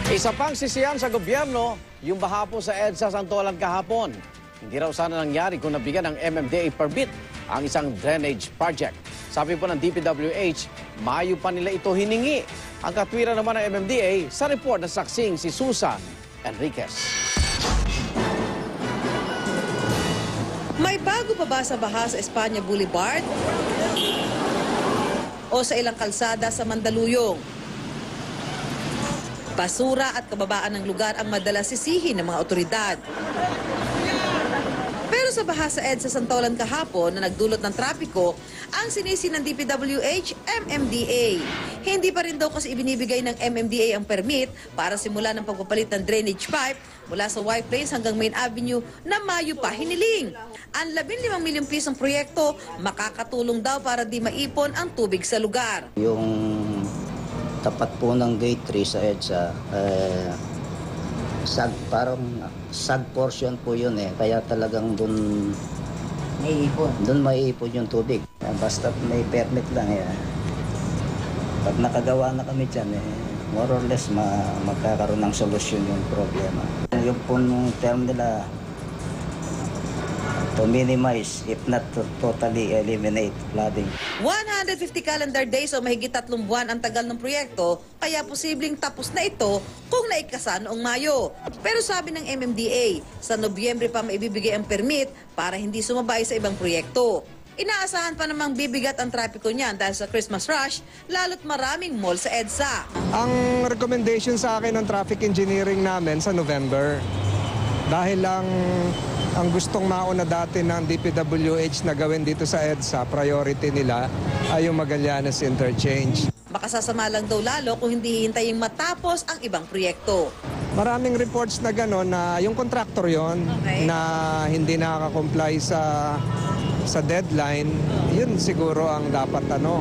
Isa pang sisiyan sa gobyerno, yung baha po sa EDSA Santolan kahapon. Hindi raw sana nangyari kung nabigyan ng MMDA permit ang isang drainage project. Sabi po ng DPWH, Mayo pa nila ito hiningi. Ang katwiran naman ng MMDA sa report na saksing si Susan Enriquez. May bago pa ba sa baha sa Espanya Boulevard? O sa ilang kalsada sa Mandaluyong? Basura at kababaan ng lugar ang madalas sisihin ng mga otoridad. Pero sa baha sa EDSA Santolan kahapon na nagdulot ng trapiko, ang sinisi ng DPWH, MMDA. Hindi pa rin daw kasi ibinibigay ng MMDA ang permit para simula ng pagpapalit ng drainage pipe mula sa White Plains hanggang Main Avenue na Mayo pa hiniling. Ang 15 milyong pisong proyekto makakatulong daw para di maipon ang tubig sa lugar. Yung tapat po ng gate 3 sa EDSA, parang sag portion po yun eh. Kaya talagang doon maiipon yung tubig. Basta may permit lang eh. Pag nakagawa na kami dyan eh, more or less magkakaroon ng solusyon yung problema. Yung po nung term nila, to minimize, if not to totally eliminate flooding. 150 calendar days o mahigit 3 buwan ang tagal ng proyekto, kaya posibleng tapos na ito kung naikasa noong Mayo. Pero sabi ng MMDA, sa Nobyembre pa maibibigay ang permit para hindi sumabay sa ibang proyekto. Inaasahan pa namang bibigat ang trapiko niyan dahil sa Christmas rush, lalo't maraming mall sa EDSA. Ang recommendation sa akin ng traffic engineering namin sa November, dahil ang gustong mauna dati ng DPWH na gawin dito sa EDSA, priority nila ay yung Magallanes Interchange. Baka sasama lang daw lalo kung hindi hintayin matapos ang ibang proyekto. Maraming reports na gano'n na yung contractor yon na hindi nakaka-comply sa deadline, yun siguro ang dapat Dapat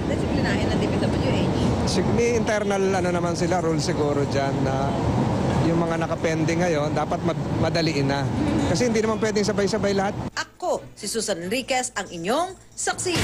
disiplinahin ng DPWH. May internal naman sila, rule siguro dyan na yung mga nakapending ngayon, dapat madaliin na. Kasi hindi naman pwedeng sabay-sabay lahat. Ako, si Susan Enriquez, ang inyong saksi.